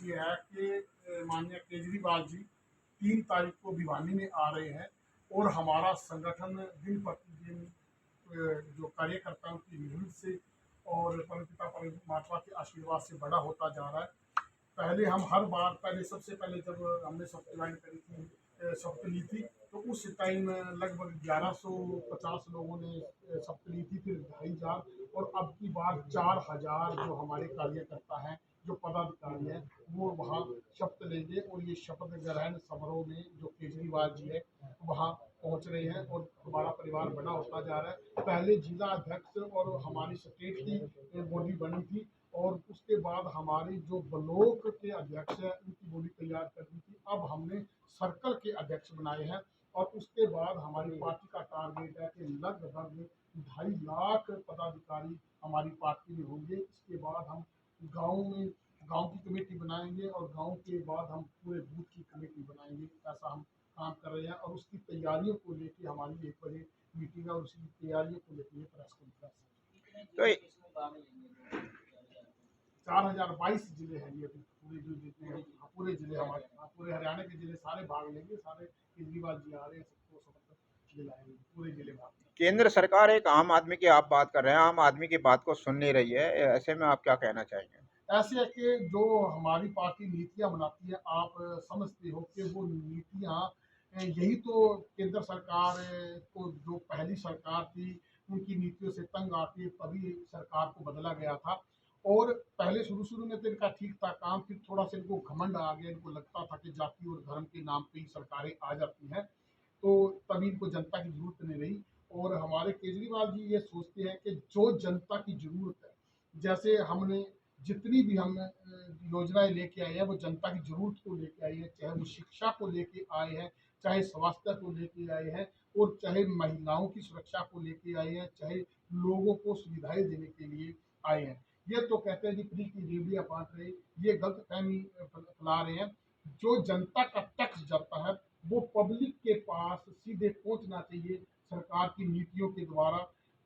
ये है कि माननीय केजरीवाल जी 3 तारीख को भिवानी में आ रहे हैं और हमारा संगठन दिन प्रतिदिन जो कार्यकर्ताओं की मेहनत से और परमपिता परमात्मा के आशीर्वाद से बड़ा होता जा रहा है। पहले हम हर बार सबसे पहले जब हमने शपथ ज्वाइन करी थी, शपथ ली थी, तो उस टाइम लगभग 1150 लोगों ने शपथ ली थी, फिर 2500 और अब की बार 4000 जो हमारे कार्यकर्ता हैं, जो पदाधिकारी हैं, वो वहाँ शपथ लेंगे और ये शपथ ग्रहण समारोह में जो केजरीवाल जी है वहाँ पहुँच रहे हैं और हमारा परिवार बड़ा होता जा रहा है। पहले जिला अध्यक्ष और हमारी स्टेट की बॉडी बनी थी और उसके बाद हमारी जो ब्लॉक के अध्यक्ष है उनकी बॉडी तैयार करनी थी। अब हमने सर्कल के अध्यक्ष बनाए हैं और उसके बाद हमारी पार्टी का टारगेट है कि लगभग 2.5 लाख पदाधिकारी हमारी पार्टी में होंगे। इसके बाद हम गाँव में गांव की कमेटी बनाएंगे और गांव के बाद हम पूरे बूथ की कमेटी बनाएंगे। ऐसा हम काम कर रहे हैं और उसकी तैयारियों को लेके हमारी 1 बजे मीटिंग है और उसकी तैयारियों को लेकर प्रेस कॉन्फ्रेंस। तो 4022 जिले हैं ये अभी पूरे जो जितने हैं, पूरे जिले हमारे, पूरे हरियाणा के जिले सारे भाग लेंगे। सारे केजरीवाल जी आ रहे हैं, सबको शपथ दिलाएंगे, पूरे जिले भाग लेंगे। केंद्र सरकार एक आम आदमी की आप बात कर रहे हैं, आम आदमी की बात को सुन नहीं रही है, ऐसे में आप क्या कहना चाहेंगे? ऐसे है कि जो हमारी पार्टी नीतियां बनाती है, आप समझते हो कि वो नीतियां यही तो केंद्र सरकार को जो पहली सरकार थी उनकी नीतियों से तंग आती है, तभी सरकार को बदला गया था। और पहले शुरू शुरू में तो इनका ठीक था काम, फिर थोड़ा सा इनको घमंड आ गया, इनको लगता था कि जाति और धर्म के नाम पे ही सरकारें आ जाती हैं, तो तभी इनको जनता की जरूरत नहीं रही। और हमारे केजरीवाल जी ये सोचते हैं कि जो जनता की जरूरत है, जैसे हमने जितनी भी हम योजनाएं लेके आए हैं वो जनता की जरूरत को लेके आए हैं, चाहे वो शिक्षा को लेके आए हैं, चाहे स्वास्थ्य को लेके आए हैं, और चाहे महिलाओं की सुरक्षा को लेके आए हैं, चाहे लोगों को सुविधाएं देने के लिए आए हैं। ये तो कहते हैं जी फ्री की डिग्रियां बांट रहे, ये गलत फहमी फैला रहे हैं। जो जनता का टैक्स जाता है वो पब्लिक के पास सीधे पहुंचना चाहिए सरकार की नीतियों के द्वारा,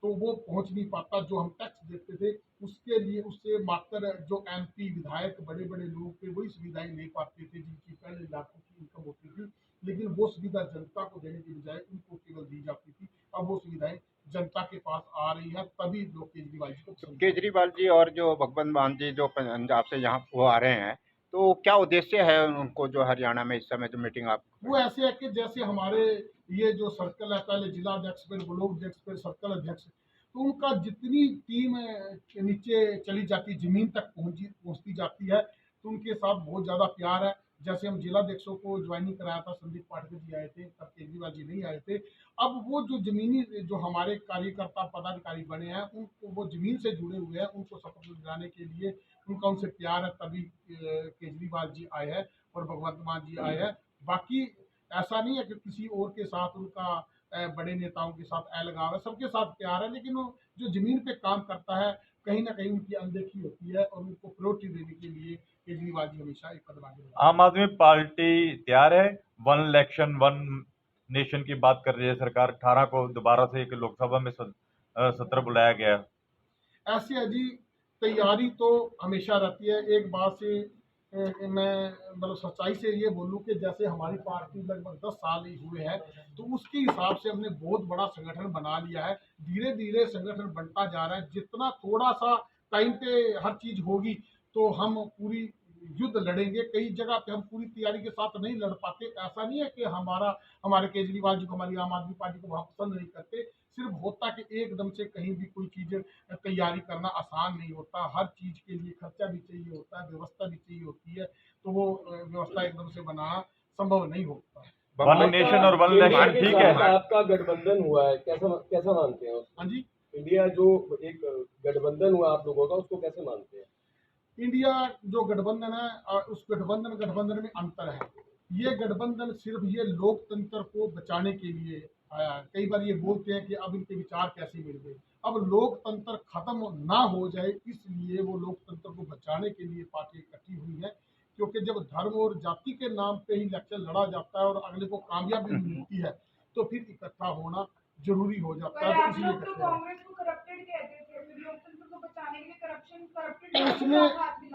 तो वो पहुंच नहीं पाता। जो हम टैक्स देते थे उसके लिए, उससे मात्र जो एमपी विधायक बड़े बड़े लोग थे वही सुविधाएं ले पाते थे जिनकी पहले लाखों की इनकम होती थी, लेकिन वो सुविधा जनता को देने की बजाय उनको केवल दी जाती थी। अब वो सुविधाएं जनता के पास आ रही है, तभी लोग केजरीवाल जी को पसंद करते हैं। केजरीवाल जी और जो भगवंत मान जी जो पंजाब से यहाँ वो आ रहे हैं, तो क्या उद्देश्य है उनको जो हरियाणा में इस समय जो मीटिंग आप? वो ऐसे है कि जैसे हमारे ये जो सर्कल है, पहले जिला अध्यक्ष, फिर ब्लॉक अध्यक्ष, फिर सर्कल अध्यक्ष, तो उनका जितनी टीम नीचे चली जाती, जमीन तक पहुंचती जाती है, तो उनके साथ बहुत ज़्यादा प्यार है। जैसे हम जिला अध्यक्षों को ज्वाइनिंग कराया था, संदीप पाठक जी आए थे, तब केजरीवाल जी नहीं आए थे। अब वो जो जमीनी जो हमारे कार्यकर्ता पदाधिकारी बने हैं उनको, वो जमीन से जुड़े हुए हैं, उनको शपथ दिलाने के लिए उनका उनसे प्यार है, तभी केजरीवाल जी आए हैं और भगवंत मान जी आए हैं। बाकी ऐसा नहीं है कि किसी और के साथ उनका बड़े नेताओं के साथ अलगाव है, सबके साथ प्यार है, लेकिन वो जो जमीन पे काम करता है कहीं ना कहीं उनकी अनदेखी होती है और उनको प्रायोरिटी देने के लिए केजरीवाल जी हमेशा एक कदम आगे बढ़ते हैं। आम आदमी पार्टी तैयार है, वन इलेक्शन वन नेशन की बात कर रही है सरकार। 18 को दोबारा से एक लोकसभा में सत्र बुलाया गया। ऐसे है जी, तैयारी तो हमेशा रहती है। एक बात से मैं मतलब सच्चाई से ये बोलूँ कि जैसे हमारी पार्टी लगभग 10 साल ही हुए हैं, तो उसके हिसाब से हमने बहुत बड़ा संगठन बना लिया है। धीरे धीरे संगठन बनता जा रहा है, जितना थोड़ा सा टाइम पे हर चीज़ होगी तो हम पूरी युद्ध लड़ेंगे। कई जगह पे हम पूरी तैयारी के साथ नहीं लड़ पाते। ऐसा नहीं है कि हमारे केजरीवाल जी को, हमारी आम आदमी पार्टी को वहाँ पसंद नहीं करते। सिर्फ होता कि एकदम से कहीं भी कोई चीज़ तैयारी करना आसान नहीं होता। हर चीज़ के लिए खर्चा भी चाहिए होता है, व्यवस्था भी चाहिए होती है, तो वो व्यवस्था एकदम से बनाना संभव नहीं होता है। वन नेशन और वन इलेक्शन ठीक है। आपका गठबंधन हुआ है, कैसा कैसा मानते हैं उसको? हाँ जी, इंडिया जो एक गठबंधन हुआ आप लोगों का, उसको कैसे मानते हैं? इंडिया जो गठबंधन है और उस गठबंधन में अंतर है। ये गठबंधन सिर्फ ये लोकतंत्र को बचाने के लिए आया है। कई बार ये बोलते हैं कि अब इनके विचार कैसे मिल गए। अब लोकतंत्र खत्म ना हो जाए, इसलिए वो लोकतंत्र को बचाने के लिए पार्टी इकट्ठी हुई है। क्योंकि जब धर्म और जाति के नाम पे ही इलेक्शन लड़ा जाता है और अगले को कामयाबी मिलती है, तो फिर इकट्ठा होना जरूरी हो जाता है। तो इसलिए कांग्रेस को करप्टेड कहते थे, फिर लोकतंत्र को बचाने आने के लिए करप्टेड उसमें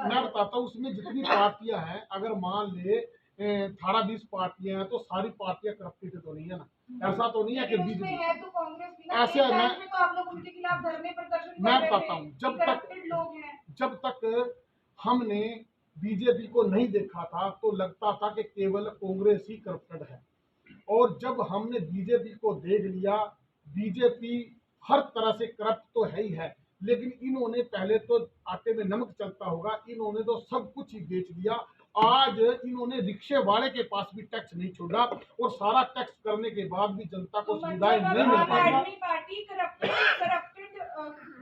मैं बताता हूँ, उसमें जितनी पार्टियां हैं, अगर मान ले 18-20 पार्टियां हैं तो सारी पार्टियां करप्टेड तो नहीं है ना। ऐसा तो नहीं है कि बीजेपी है तो कांग्रेस भी ना, ऐसे एक मैं टाइम पे तो आप लोग उनके खिलाफ धरने प्रदर्शन मैं कर रहे बताता थे हूँ, कि करप्टेड लोग हैं। जब तक हमने बीजेपी को नहीं देखा था तो लगता था कि केवल कांग्रेस ही करप्टेड है, और जब हमने बीजेपी को देख लिया, बीजेपी हर तरह से करप्ट तो है ही है, लेकिन इन्होंने पहले तो आटे में नमक चलता होगा, इन्होंने तो सब कुछ ही बेच दिया। आज इन्होंने रिक्शे वाले के पास भी टैक्स नहीं छोड़ा, और सारा टैक्स करने के बाद भी जनता को सुविधाएं नहीं मिल आम पाई। आदमी पार्टी करप्टेड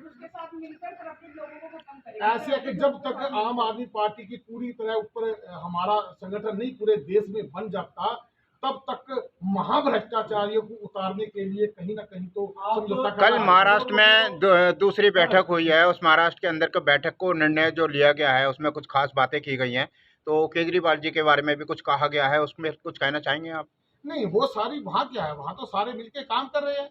उसके साथ मिलकर करप्टेड लोगों को खत्म करेगी। ऐसे है कि जब तक आम आदमी पार्टी की पूरी तरह ऊपर हमारा संगठन नहीं पूरे देश में बन जाता, तब तक महाभ्रष्टाचारियों को उतारने के लिए कहीं ना कहीं तो समझौता कल करना है। महाराष्ट्र में दूसरी बैठक हुई है, उस महाराष्ट्र के अंदर के बैठक को निर्णय जो लिया गया है उसमें कुछ खास बातें की गई हैं, तो केजरीवाल जी के बारे में भी कुछ कहा गया है, उसमें कुछ कहना चाहेंगे आप? नहीं, वो सारी वहाँ क्या है, वहाँ तो सारे मिलके काम कर रहे हैं।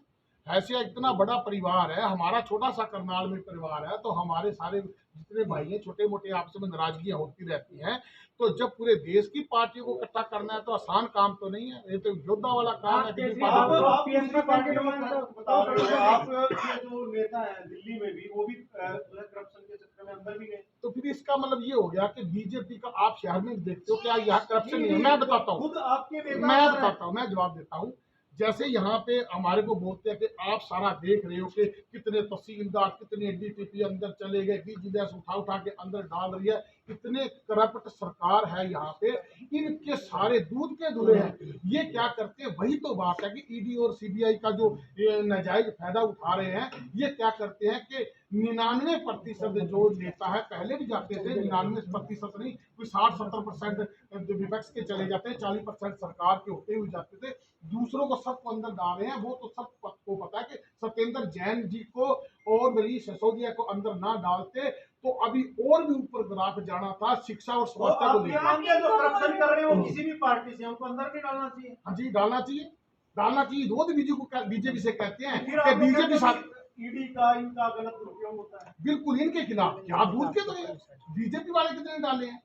ऐसे इतना बड़ा परिवार है, हमारा छोटा सा करनाल में परिवार है, तो हमारे सारे जितने भाई हैं, छोटे मोटे आपस में नाराजगियां होती रहती हैं। तो जब पूरे देश की पार्टियों को इकट्ठा करना है तो आसान काम तो नहीं है, ये तो योद्धा वाला काम है। आप दूसरी पार्टी का बता रहे हो, आप ये जो नेता है दिल्ली में भी, वो भी करप्शन के चक्कर में अंदर भी गए। तो फिर इसका मतलब ये हो गया कि बीजेपी का आप शहर में देखते हो क्या यहाँ करप्शन नहीं है? मैं बताता हूँ, खुद आपके नेता मैं बताता हूँ, मैं जवाब देता हूँ। जैसे यहाँ पे हमारे को बोलते हैं कि आप सारा देख रहे हो कि कितने तहसीलदार, कितने डीटीपी अंदर चले गए, विजिलेंस उठा के अंदर डाल रही है, इतने करप्ट सरकार है यहाँ पे, इनके सारे दूध के धुले हैं। ये क्या करते हैं, वही तो बात है कि ईडी और सीबीआई का जो नाजायज फायदा उठा रहे हैं, ये क्या करते हैं कि 99% जो नेता है, पहले भी जाते थे 99% नहीं, कोई 60-70% विपक्ष के चले जाते हैं, 40% सरकार के होते हुए जाते थे, दूसरों को सबको अंदर डाल रहे हैं। वो तो सबको पता है कि सत्येंद्र जैन जी को और मनीष सिसोदिया को अंदर ना डालते तो अभी और भी ऊपर ग्राफ जाना था शिक्षा और स्वास्थ्य को लेकर। जो करप्शन कर रहे हैं वो किसी भी पार्टी से, उनको अंदर नहीं डालना चाहिए। हाँ जी, डालना चाहिए। रोज बीजेपी से कहते हैं कि बीजेपी साथ ईडी का इनका गलत उपयोग होता है। बिल्कुल इनके खिलाफ क्या दूध के तो बीजेपी वाले कितने डाले हैं।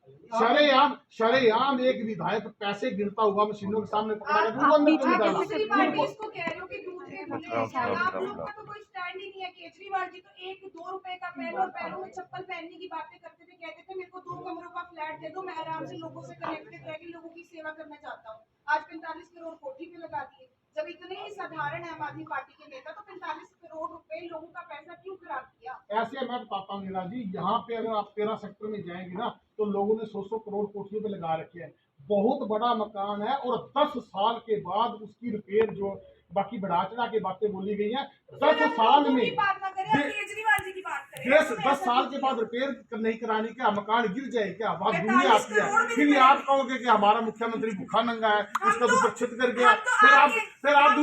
शरेआम एक विधायक पैसे गिरता हुआ मशीनों के सामने पकड़ा गया, वो अंदर क्यों डाला? दूसरी पार्टी इसको कह रहे हो कि दूध के धुले हैं। आप लोग का तो कोई स्टैंड ही नहीं है। केजरीवाल जी तो 1-2 रुपए का पेन और पैरों में चप्पल पहनने की बातें करते थे, कहते थे मेरे को 2 कमरों का फ्लैट दे दो, मैं आराम से लोगों से कनेक्टेड रह के लोगों की सेवा करना चाहता हूँ। आज 45 करोड़ कोठी पे लगा दिए। जब इतने ही साधारण है आम आदमी पार्टी के नेता, तो 45 करोड़ रुपए लोगों का पैसा क्यों खराब किया? ऐसे मैं बताता हूँ मीरा जी, यहाँ पे अगर आप 13 सेक्टर में जाएंगे ना तो लोगों ने 100 करोड़ कोठियों पे लगा रखे हैं। बहुत बड़ा मकान है और 10 साल के बाद उसकी रिपेयर, जो बाकी बढ़ा चढ़ा के बातें बोली गई हैं, 10 साल में केजरीवाल जी की बात करें। 10 साल के बाद रिपेयर नहीं कराने का मकान गिर जाए क्या? बात दुनिया आती है। फिर आप कहोगे कि हमारा मुख्यमंत्री भूखा नंगा है, उसका तो प्रक्षित कर गया। फिर आप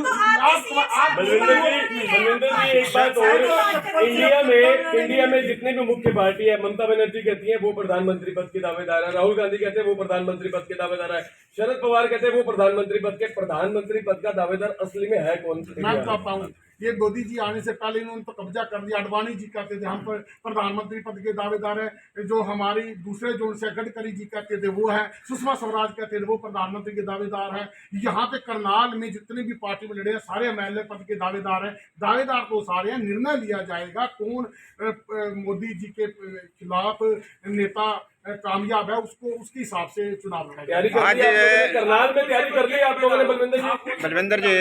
बलविंदर जी एक बात और, इंडिया में जितने भी मुख्य पार्टी है, ममता बनर्जी कहती है वो प्रधानमंत्री पद के दावेदार है, राहुल गांधी कहते हैं वो प्रधानमंत्री पद के दावेदार है, शरद पवार कहते हैं वो प्रधानमंत्री पद का दावेदार असली में है कौन? मैं बताता हूँ, ये मोदी जी आने से पहले इन्होंने तो कब्जा कर दिया। अडवाणी जी कहते थे हम पर प्रधानमंत्री पद के दावेदार हैं, जो हमारी दूसरे जोन से गडकरी जी कहते थे वो है, सुषमा स्वराज कहते थे वो प्रधानमंत्री के दावेदार हैं। यहाँ पे करनाल में जितने भी पार्टी में लड़े हैं सारे एमएलए पद के दावेदार हैं। दावेदार तो सारे हैं, निर्णय लिया जाएगा कौन मोदी जी के खिलाफ नेता कामयाब है, उसको उसके हिसाब से चुनाव लड़ेगा। करनाल में तैयारी कर ली आप लोगों ने बलविंदर जी?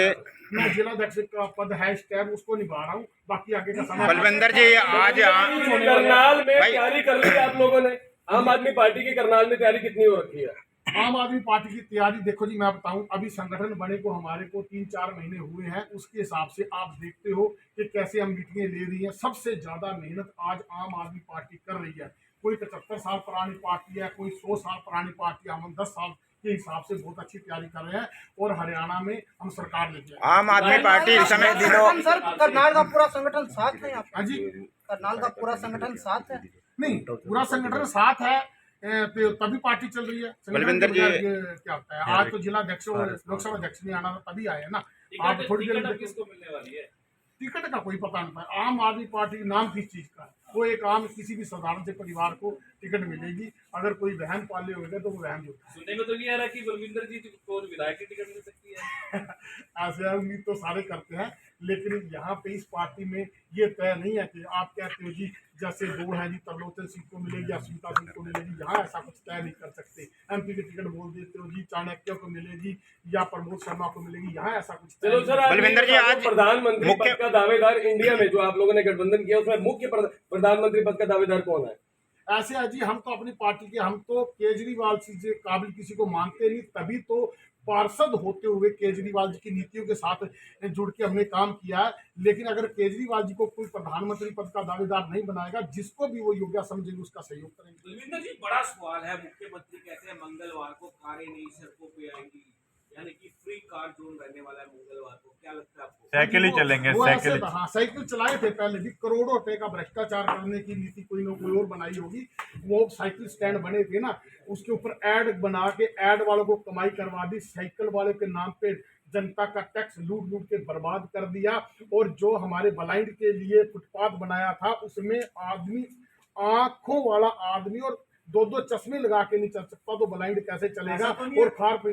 मैं जिला अध्यक्ष का पद है इस टाइम, उसको निभा रहा हूँ, बाकी आगे का समय। बलविंदर जी आज करनाल में तैयारी कर ली आप लोगों ने? आम आदमी पार्टी की करनाल में तैयारी कितनी हो रखी है? आम आदमी पार्टी की तैयारी देखो जी, मैं बताऊं, अभी संगठन बने को हमारे को 3-4 महीने हुए हैं। उसके हिसाब से आप देखते हो कि कैसे हम मीटिंगें ले रही हैं। सबसे ज्यादा मेहनत आज आम आदमी पार्टी कर रही है। कोई 75 साल पुरानी पार्टी है, कोई 100 साल पुरानी पार्टी है। हम 10 साल के हिसाब से बहुत अच्छी तैयारी कर रहे हैं और हरियाणा में हम सरकार लेके आए। आम आदमी पार्टी इस समय दिनों सर करनाल का पूरा संगठन साथ है। हाँ जी, करनाल का पूरा संगठन साथ है। नहीं, पूरा संगठन साथ है तो तभी पार्टी चल रही है। बलविंदर जी क्या होता है, आज तो जिला अध्यक्ष और लोकसभा अध्यक्ष नहीं आना था, तभी आए हैं ना। आप थोड़ी देर किसको मिलने वाली है? टिकट का कोई पता नहीं था। आम आदमी पार्टी नाम किस चीज का है? वो एक आम किसी भी साधारण से परिवार को टिकट मिलेगी। अगर कोई बहन पाले होगा तो वो बहन जो सुनने में तो ये आ रहा है कि बलविंदर जी को विधायक की टिकट मिल सकती है। ऐसे उम्मीद तो सारे करते हैं, लेकिन यहाँ पे इस पार्टी में ये तय नहीं है कि आप कहते हो जी जैसे दो है जी तरलोचन सीट को मिलेगी या स्मिता सीट को मिलेगी, यहाँ ऐसा कुछ तय नहीं कर सकते। एमपी की टिकट बोल देते हो जी चाणक्य को मिलेगी या प्रमोद शर्मा को मिलेगी, यहाँ ऐसा कुछ तय चलो नहीं। सर, बलविंदर जी, आज प्रधानमंत्री मुख्य- पद का दावेदार इंडिया में जो आप लोगों ने गठबंधन किया उसमें मुख्य प्रधानमंत्री पद का दावेदार कौन है? ऐसे है जी, हम तो अपनी पार्टी के, हम तो केजरीवाल जी से काबिल किसी को मानते नहीं, तभी तो पार्षद होते हुए केजरीवाल जी की नीतियों के साथ जुड़ के हमने काम किया है। लेकिन अगर केजरीवाल जी को कोई प्रधानमंत्री पद का दावेदार नहीं बनाएगा, जिसको भी वो योग्य समझेंगे उसका सहयोग करेंगे। बलविंदर जी, बड़ा सवाल है, मुख्यमंत्री कहते हैं मंगलवार को कारें नई सड़कों पे आएंगी, यानी कि फ्री कार जोन रहने वाला है मंगलवार को, क्या लगता है आपको? साइकिल ही चलेंगे, वो साइकिल ऐसे हाँ, साइकिल चलाए थे पहले भी, करोड़ों रुपए का भ्रष्टाचार करने की नीति कोई ना कोई और बनाई होगी। वो साइकिल स्टैंड बने थे ना, उसके ऊपर ऐड बना के ऐड वालों को कमाई करवा दी, साइकिल वाले के नाम पे जनता का टैक्स लूट लूट के बर्बाद कर दिया। और जो हमारे ब्लाइंड के लिए फुटपाथ बनाया था उसमें आदमी, आंखों वाला आदमी और दो दो चश्मे लगा के नहीं चल सकता, तो ब्लाइंड कैसे चलेगा? और खार पे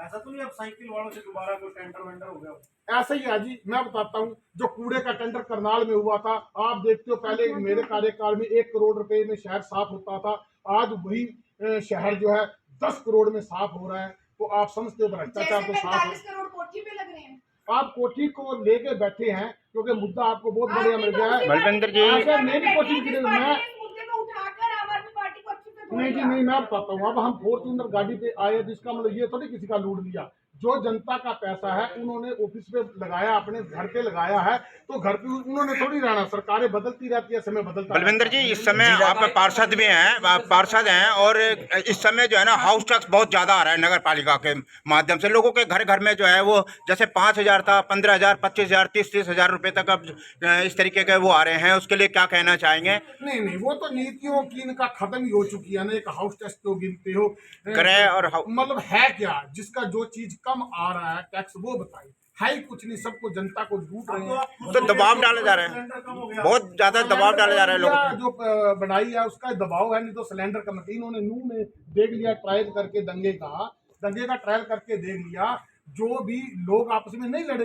ऐसा तो नहीं अब साइकिल वालों से दोबारा कोई टेंडर वेंडर हो गया? ऐसे ही है जी, मैं बताता हूँ, जो कूड़े का टेंडर करनाल में हुआ था, आप देखते हो पहले मेरे कार्यकाल में 1 करोड़ रुपए में शहर साफ होता था, आज वही शहर जो है 10 करोड़ में साफ हो रहा है। तो आप समझते हो भ्रष्टाचार तो साफ है। 45 करोड़ कोठी पे लग रहे हैं। आप कोठी को लेके बैठे हैं क्योंकि मुद्दा आपको बहुत बढ़िया मिल गया है। बलविंदर जी, ऐसे मेरी कोशिश की मैं मुद्दे को उठाकर आम आदमी पार्टी को अच्छे से नहीं जी नहीं, मैं बताता हूँ, अब हम फॉर्च्यूनर गाड़ी पे आए, जिसका मतलब ये थोड़ी किसी का लूट लिया। जो जनता का पैसा है उन्होंने ऑफिस पे लगाया, अपने घर पे लगाया है, तो घर पे उन्होंने थोड़ी रहना, सरकारें बदलती रहती है, समय बदलता बलविंदर जी, रहता है। इस समय आप पार्षद भी हैं, आप पार्षद हैं, और इस समय जो है ना हाउस टैक्स बहुत ज़्यादा आ रहा है नगर पालिका के माध्यम से। लोगों के घर घर में जो है वो जैसे 5,000 था, 15,000, 25,000, 30,000 रुपये तक अब इस तरीके के वो आ रहे हैं, उसके लिए क्या कहना चाहेंगे? नहीं नहीं, वो तो नीतियों की इनका खत्म ही हो चुकी है ना। एक हाउस टैक्स क्यों गिनते हो? क्रय और मतलब है क्या, जिसका जो चीज कम आ रहा है टैक्स वो बताइए, है ही कुछ नहीं, सबको जनता को लूट रहे हैं। तो दबाव डाले जा रहे हैं, बहुत ज्यादा दबाव डाले जा रहे हैं लोगों पे। जो बढ़ाई है उसका दबाव है, नहीं तो सिलेंडर का मत, इन्होंने नू में देख लिया, ट्रायल करके दंगे का ट्रायल करके देख लिया, जो भी लोग आपस में नहीं लड़े,